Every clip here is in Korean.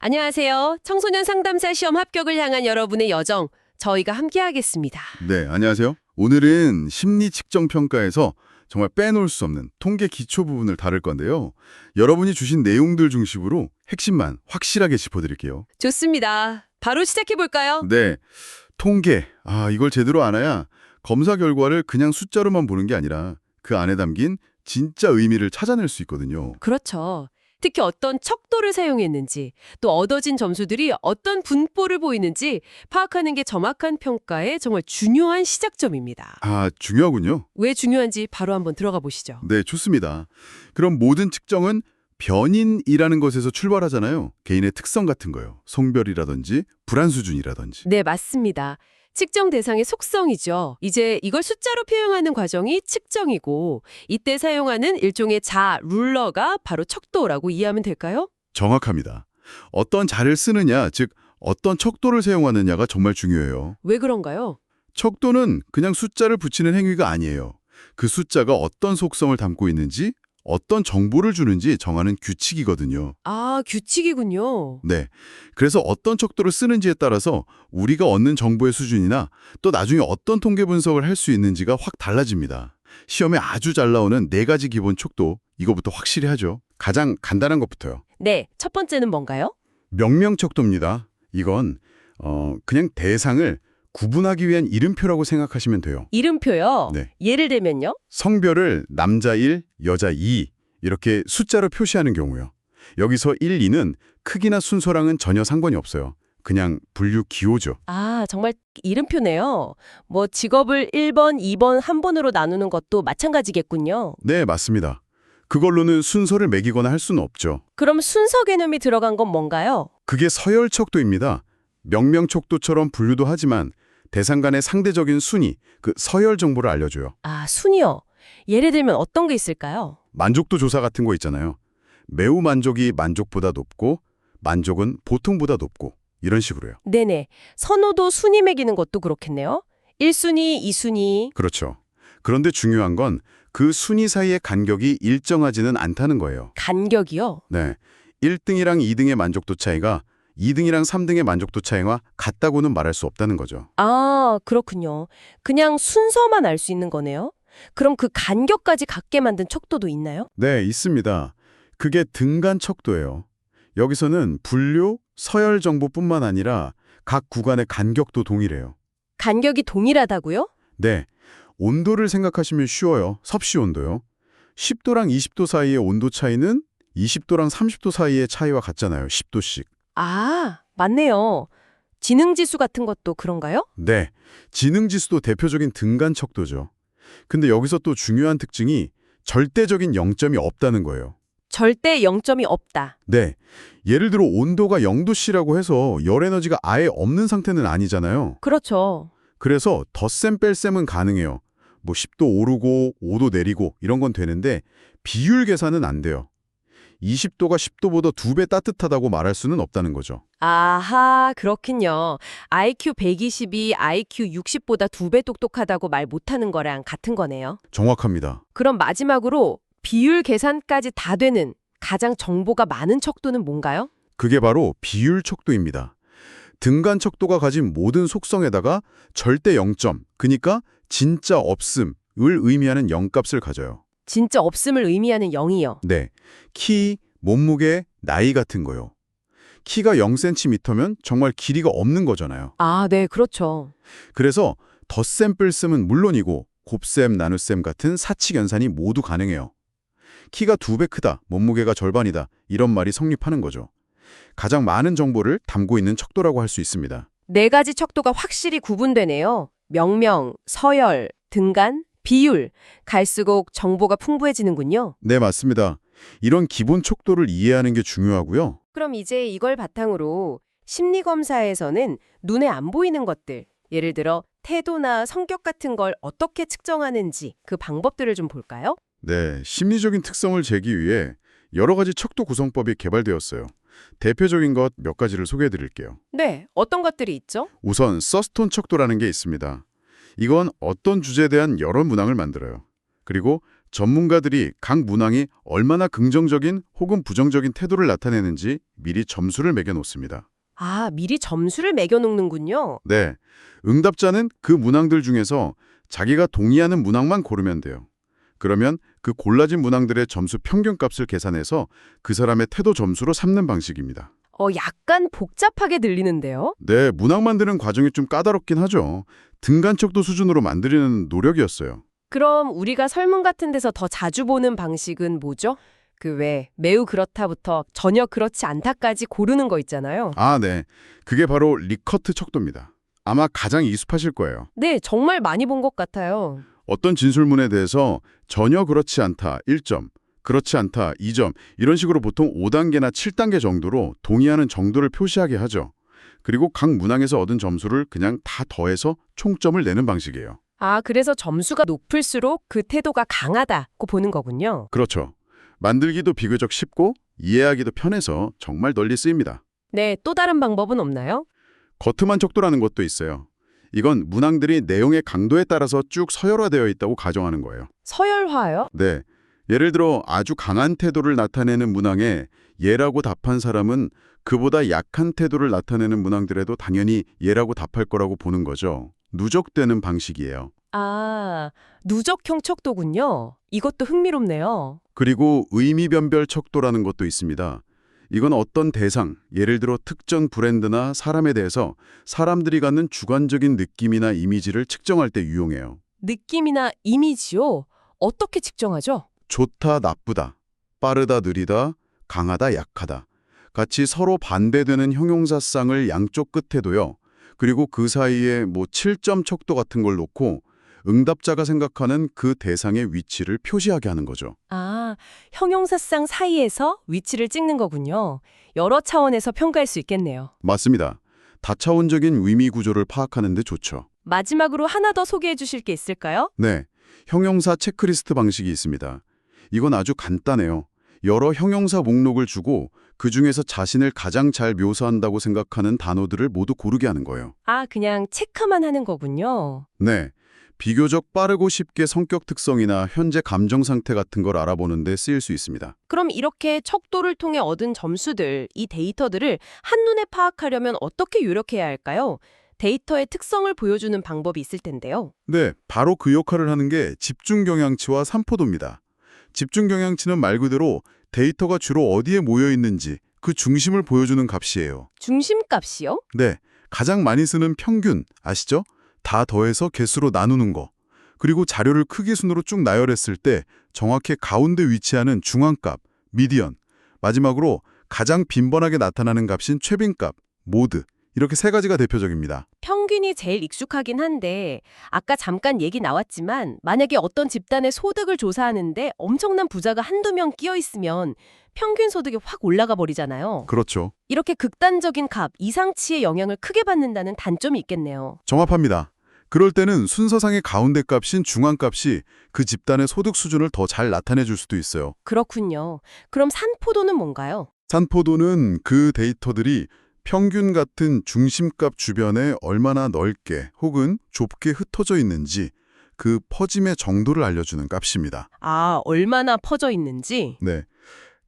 안녕하세요. 청소년 상담사 시험 합격을 향한 여러분의 여정, 저희가 함께하겠습니다. 네, 안녕하세요. 오늘은 심리 측정 평가에서 정말 빼놓을 수 없는 통계 기초 부분을 다룰 건데요. 여러분이 주신 내용들 중심으로 핵심만 확실하게 짚어드릴게요. 좋습니다. 바로 시작해볼까요? 네, 통계. 이걸 제대로 알아야 검사 결과를 그냥 숫자로만 보는 게 아니라 그 안에 담긴 진짜 의미를 찾아낼 수 있거든요. 그렇죠. 특히 어떤 척도를 사용했는지, 또 얻어진 점수들이 어떤 분포를 보이는지 파악하는 게 정확한 평가의 정말 중요한 시작점입니다. 중요하군요. 왜 중요한지 바로 한번 들어가 보시죠. 네, 좋습니다. 그럼 모든 측정은 변인이라는 것에서 출발하잖아요. 개인의 특성 같은 거요. 성별이라든지 불안 수준이라든지. 네, 맞습니다. 측정 대상의 속성이죠. 이제 이걸 숫자로 표현하는 과정이 측정이고, 이때 사용하는 일종의 룰러가 바로 척도라고 이해하면 될까요? 정확합니다. 어떤 자를 쓰느냐, 즉 어떤 척도를 사용하느냐가 정말 중요해요. 왜 그런가요? 척도는 그냥 숫자를 붙이는 행위가 아니에요. 그 숫자가 어떤 속성을 담고 있는지, 어떤 정보를 주는지 정하는 규칙이거든요. 규칙이군요. 네. 그래서 어떤 척도를 쓰는지에 따라서 우리가 얻는 정보의 수준이나 또 나중에 어떤 통계 분석을 할 수 있는지가 확 달라집니다. 시험에 아주 잘 나오는 4가지 기본 척도, 이거부터 확실히 하죠. 가장 간단한 것부터요. 네, 첫 번째는 뭔가요? 명명 척도입니다. 이건 그냥 대상을 구분하기 위한 이름표라고 생각하시면 돼요. 이름표요? 네. 예를 들면요? 성별을 남자 1, 여자 2 이렇게 숫자로 표시하는 경우요. 여기서 1, 2는 크기나 순서랑은 전혀 상관이 없어요. 그냥 분류 기호죠. 정말 이름표네요. 뭐 직업을 1번, 2번, 한 번으로 나누는 것도 마찬가지겠군요. 네, 맞습니다. 그걸로는 순서를 매기거나 할 수는 없죠. 그럼 순서 개념이 들어간 건 뭔가요? 그게 서열 척도입니다. 명명 척도처럼 분류도 하지만 대상 간의 상대적인 순위, 그 서열 정보를 알려줘요. 순위요. 예를 들면 어떤 게 있을까요? 만족도 조사 같은 거 있잖아요. 매우 만족이 만족보다 높고 만족은 보통보다 높고 이런 식으로요. 네네. 선호도 순위 매기는 것도 그렇겠네요. 1순위, 2순위. 그렇죠. 그런데 중요한 건 그 순위 사이의 간격이 일정하지는 않다는 거예요. 간격이요? 네, 1등이랑 2등의 만족도 차이가 2등이랑 3등의 만족도 차이와 같다고는 말할 수 없다는 거죠. 그렇군요. 그냥 순서만 알 수 있는 거네요. 그럼 그 간격까지 같게 만든 척도도 있나요? 네, 있습니다. 그게 등간 척도예요. 여기서는 분류, 서열 정보뿐만 아니라 각 구간의 간격도 동일해요. 간격이 동일하다고요? 네, 온도를 생각하시면 쉬워요. 섭씨 온도요. 10도랑 20도 사이의 온도 차이는 20도랑 30도 사이의 차이와 같잖아요. 10도씩. 맞네요. 지능지수 같은 것도 그런가요? 네, 지능지수도 대표적인 등간 척도죠. 근데 여기서 또 중요한 특징이 절대적인 0점이 없다는 거예요. 절대 0점이 없다. 네, 예를 들어 온도가 0도씨라고 해서 열 에너지가 아예 없는 상태는 아니잖아요. 그렇죠. 그래서 덧셈 뺄셈은 가능해요. 뭐 10도 오르고 5도 내리고 이런 건 되는데 비율 계산은 안 돼요. 20도가 10도보다 2배 따뜻하다고 말할 수는 없다는 거죠. 그렇군요. IQ 120이 IQ 60보다 2배 똑똑하다고 말 못하는 거랑 같은 거네요. 정확합니다. 그럼 마지막으로 비율 계산까지 다 되는 가장 정보가 많은 척도는 뭔가요? 그게 바로 비율 척도입니다. 등간 척도가 가진 모든 속성에다가 절대 0점, 그러니까 진짜 없음을 의미하는 0값을 가져요. 진짜 없음을 의미하는 0이요. 네, 키, 몸무게, 나이 같은 거요. 키가 0cm면 정말 길이가 없는 거잖아요. 네, 그렇죠. 그래서 덧셈 뺄셈은 물론이고 곱셈, 나눗셈 같은 사칙 연산이 모두 가능해요. 키가 2배 크다, 몸무게가 절반이다 이런 말이 성립하는 거죠. 가장 많은 정보를 담고 있는 척도라고 할 수 있습니다. 4가지 척도가 확실히 구분되네요. 명명, 서열, 등간, 비율. 갈수록 정보가 풍부해지는군요. 네, 맞습니다. 이런 기본 척도를 이해하는 게 중요하고요. 그럼 이제 이걸 바탕으로 심리검사에서는 눈에 안 보이는 것들, 예를 들어 태도나 성격 같은 걸 어떻게 측정하는지 그 방법들을 좀 볼까요? 네, 심리적인 특성을 재기 위해 여러 가지 척도 구성법이 개발되었어요. 대표적인 것 몇 가지를 소개해 드릴게요. 네, 어떤 것들이 있죠? 우선 서스톤 척도라는 게 있습니다. 이건 어떤 주제에 대한 여러 문항을 만들어요. 그리고 전문가들이 각 문항이 얼마나 긍정적인 혹은 부정적인 태도를 나타내는지 미리 점수를 매겨 놓습니다. 아, 미리 점수를 매겨놓는군요. 네, 응답자는 그 문항들 중에서 자기가 동의하는 문항만 고르면 돼요. 그러면 그 골라진 문항들의 점수 평균값을 계산해서 그 사람의 태도 점수로 삼는 방식입니다. 약간 복잡하게 들리는데요? 네, 문항 만드는 과정이 좀 까다롭긴 하죠. 등간척도 수준으로 만들려는 노력이었어요. 그럼 우리가 설문 같은 데서 더 자주 보는 방식은 뭐죠? 그 왜 매우 그렇다부터 전혀 그렇지 않다까지 고르는 거 있잖아요. 아, 네. 그게 바로 리커트 척도입니다. 아마 가장 익숙하실 거예요. 네, 정말 많이 본 것 같아요. 어떤 진술문에 대해서 전혀 그렇지 않다 1점, 그렇지 않다 2점 이런 식으로 보통 5단계나 7단계 정도로 동의하는 정도를 표시하게 하죠. 그리고 각 문항에서 얻은 점수를 그냥 다 더해서 총점을 내는 방식이에요. 아, 그래서 점수가 높을수록 그 태도가 강하다고 보는 거군요. 그렇죠. 만들기도 비교적 쉽고 이해하기도 편해서 정말 널리 쓰입니다. 네, 또 다른 방법은 없나요? 거트만 척도라는 것도 있어요. 이건 문항들이 내용의 강도에 따라서 쭉 서열화되어 있다고 가정하는 거예요. 서열화요? 네. 예를 들어 아주 강한 태도를 나타내는 문항에 예라고 답한 사람은 그보다 약한 태도를 나타내는 문항들에도 당연히 예라고 답할 거라고 보는 거죠. 누적되는 방식이에요. 아, 누적형 척도군요. 이것도 흥미롭네요. 그리고 의미변별 척도라는 것도 있습니다. 이건 어떤 대상, 예를 들어 특정 브랜드나 사람에 대해서 사람들이 갖는 주관적인 느낌이나 이미지를 측정할 때 유용해요. 느낌이나 이미지요? 어떻게 측정하죠? 좋다, 나쁘다, 빠르다, 느리다, 강하다, 약하다. 같이 서로 반대되는 형용사쌍을 양쪽 끝에도요. 그리고 그 사이에 7점 척도 같은 걸 놓고 응답자가 생각하는 그 대상의 위치를 표시하게 하는 거죠. 아, 형용사상 사이에서 위치를 찍는 거군요. 여러 차원에서 평가할 수 있겠네요. 맞습니다. 다차원적인 의미 구조를 파악하는 데 좋죠. 마지막으로 하나 더 소개해 주실 게 있을까요? 네, 형용사 체크리스트 방식이 있습니다. 이건 아주 간단해요. 여러 형용사 목록을 주고 그중에서 자신을 가장 잘 묘사한다고 생각하는 단어들을 모두 고르게 하는 거예요. 아, 그냥 체크만 하는 거군요. 네, 비교적 빠르고 쉽게 성격 특성이나 현재 감정 상태 같은 걸 알아보는 데 쓰일 수 있습니다. 그럼 이렇게 척도를 통해 얻은 점수들, 이 데이터들을 한눈에 파악하려면 어떻게 요약해야 할까요? 데이터의 특성을 보여주는 방법이 있을 텐데요. 네, 바로 그 역할을 하는 게 집중 경향치와 산포도입니다. 집중 경향치는 말 그대로 데이터가 주로 어디에 모여 있는지 그 중심을 보여주는 값이에요. 중심값이요? 네, 가장 많이 쓰는 평균 아시죠? 다 더해서 개수로 나누는 거. 그리고 자료를 크기 순으로 쭉 나열했을 때 정확히 가운데 위치하는 중앙값, 미디언. 마지막으로 가장 빈번하게 나타나는 값인 최빈값, 모드. 이렇게 세 가지가 대표적입니다. 평균이 제일 익숙하긴 한데 아까 잠깐 얘기 나왔지만 만약에 어떤 집단의 소득을 조사하는데 엄청난 부자가 한두 명 끼어 있으면 평균 소득이 확 올라가 버리잖아요. 그렇죠. 이렇게 극단적인 값, 이상치의 영향을 크게 받는다는 단점이 있겠네요. 정확합니다. 그럴 때는 순서상의 가운데 값인 중앙값이 그 집단의 소득 수준을 더 잘 나타내 줄 수도 있어요. 그렇군요. 그럼 산포도는 뭔가요? 산포도는 그 데이터들이 평균 같은 중심값 주변에 얼마나 넓게 혹은 좁게 흩어져 있는지 그 퍼짐의 정도를 알려주는 값입니다. 아, 얼마나 퍼져 있는지? 네,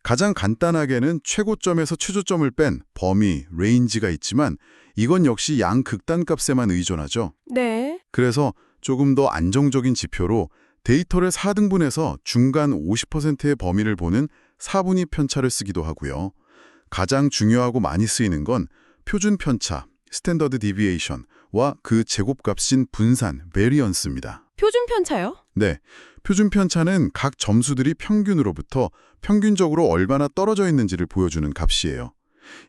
가장 간단하게는 최고점에서 최저점을 뺀 범위, 레인지가 있지만 이건 역시 양극단값에만 의존하죠. 네. 그래서 조금 더 안정적인 지표로 데이터를 4등분해서 중간 50%의 범위를 보는 4분위 편차를 쓰기도 하고요. 가장 중요하고 많이 쓰이는 건 표준 편차, 스탠더드 디비에이션과 그 제곱값인 분산, 베리언스입니다. 표준 편차요? 네, 표준 편차는 각 점수들이 평균으로부터 평균적으로 얼마나 떨어져 있는지를 보여주는 값이에요.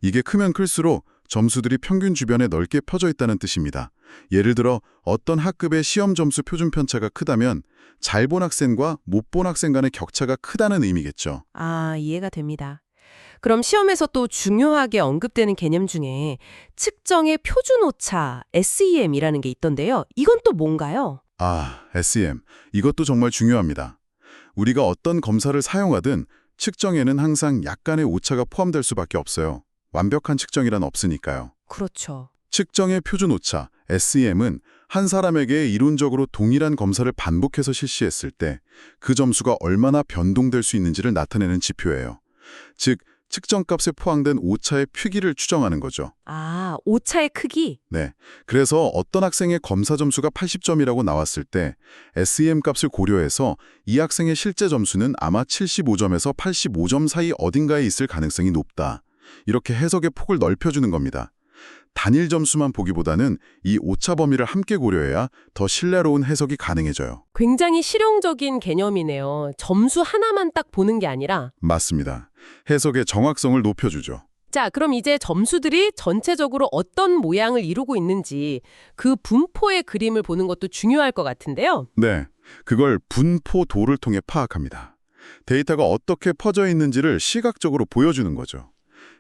이게 크면 클수록 점수들이 평균 주변에 넓게 펴져 있다는 뜻입니다. 예를 들어 어떤 학급의 시험 점수 표준 편차가 크다면 잘 본 학생과 못 본 학생 간의 격차가 크다는 의미겠죠. 아, 이해가 됩니다. 그럼 시험에서 또 중요하게 언급되는 개념 중에 측정의 표준 오차, SEM이라는 게 있던데요. 이건 또 뭔가요? 아, SEM. 이것도 정말 중요합니다. 우리가 어떤 검사를 사용하든 측정에는 항상 약간의 오차가 포함될 수밖에 없어요. 완벽한 측정이란 없으니까요. 그렇죠. 측정의 표준 오차, SEM은 한 사람에게 이론적으로 동일한 검사를 반복해서 실시했을 때 그 점수가 얼마나 변동될 수 있는지를 나타내는 지표예요. 즉, 측정값에 포함된 오차의 크기를 추정하는 거죠. 아, 오차의 크기? 네. 그래서 어떤 학생의 검사 점수가 80점이라고 나왔을 때 SEM 값을 고려해서 이 학생의 실제 점수는 아마 75점에서 85점 사이 어딘가에 있을 가능성이 높다. 이렇게 해석의 폭을 넓혀주는 겁니다. 단일 점수만 보기보다는 이 오차 범위를 함께 고려해야 더 신뢰로운 해석이 가능해져요. 굉장히 실용적인 개념이네요. 점수 하나만 딱 보는 게 아니라. 맞습니다. 해석의 정확성을 높여주죠. 자, 그럼 이제 점수들이 전체적으로 어떤 모양을 이루고 있는지 그 분포의 그림을 보는 것도 중요할 것 같은데요. 네, 그걸 분포도를 통해 파악합니다. 데이터가 어떻게 퍼져 있는지를 시각적으로 보여주는 거죠.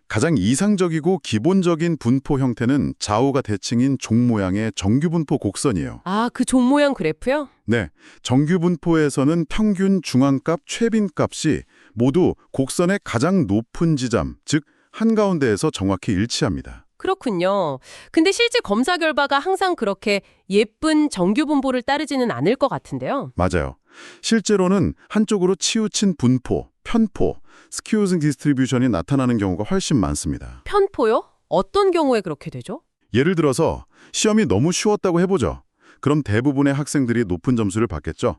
가장 이상적이고 기본적인 분포 형태는 좌우가 대칭인 종 모양의 정규분포 곡선이에요. 아, 그 종 모양 그래프요? 네, 정규분포에서는 평균, 중앙값, 최빈값이 모두 곡선의 가장 높은 지점, 즉 한가운데에서 정확히 일치합니다. 그렇군요. 근데 실제 검사 결과가 항상 그렇게 예쁜 정규 분포를 따르지는 않을 것 같은데요. 맞아요. 실제로는 한쪽으로 치우친 분포, 편포, 스큐즈 디스트리뷰션이 나타나는 경우가 훨씬 많습니다. 편포요? 어떤 경우에 그렇게 되죠? 예를 들어서 시험이 너무 쉬웠다고 해보죠. 그럼 대부분의 학생들이 높은 점수를 받겠죠.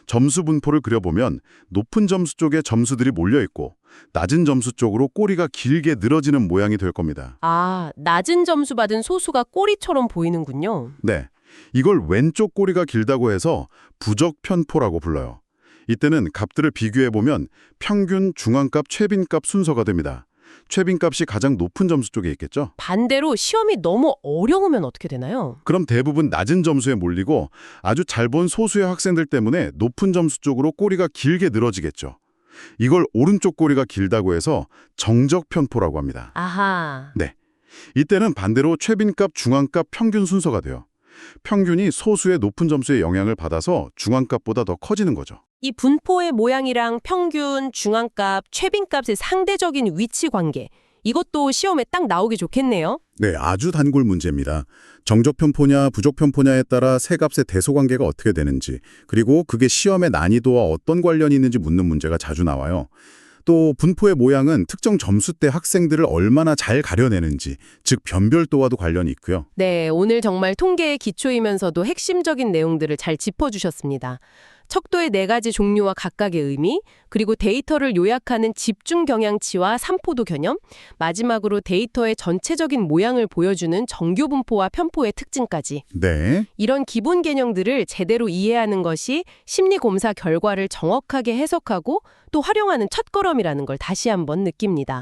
점수 분포를 그려보면 높은 점수 쪽에 점수들이 몰려있고 낮은 점수 쪽으로 꼬리가 길게 늘어지는 모양이 될 겁니다. 아, 낮은 점수 받은 소수가 꼬리처럼 보이는군요. 네, 이걸 왼쪽 꼬리가 길다고 해서 부적편포라고 불러요. 이때는 값들을 비교해보면 평균, 중앙값, 최빈값 순서가 됩니다. 최빈값이 가장 높은 점수 쪽에 있겠죠? 반대로 시험이 너무 어려우면 어떻게 되나요? 그럼 대부분 낮은 점수에 몰리고 아주 잘 본 소수의 학생들 때문에 높은 점수 쪽으로 꼬리가 길게 늘어지겠죠. 이걸 오른쪽 꼬리가 길다고 해서 정적편포라고 합니다. 아하. 네, 이때는 반대로 최빈값, 중앙값, 평균 순서가 돼요. 평균이 소수의 높은 점수의 영향을 받아서 중앙값보다 더 커지는 거죠. 이 분포의 모양이랑 평균, 중앙값, 최빈값의 상대적인 위치 관계, 이것도 시험에 딱 나오기 좋겠네요. 네, 아주 단골 문제입니다. 정적편포냐 부적편포냐에 따라 세 값의 대소관계가 어떻게 되는지, 그리고 그게 시험의 난이도와 어떤 관련이 있는지 묻는 문제가 자주 나와요. 또 분포의 모양은 특정 점수대 학생들을 얼마나 잘 가려내는지, 즉 변별도와도 관련이 있고요. 네, 오늘 정말 통계의 기초이면서도 핵심적인 내용들을 잘 짚어주셨습니다. 척도의 4가지 종류와 각각의 의미, 그리고 데이터를 요약하는 집중 경향치와 삼포도 개념, 마지막으로 데이터의 전체적인 모양을 보여주는 정규 분포와 편포의 특징까지. 네. 이런 기본 개념들을 제대로 이해하는 것이 심리 검사 결과를 정확하게 해석하고 또 활용하는 첫걸음이라는 걸 다시 한번 느낍니다.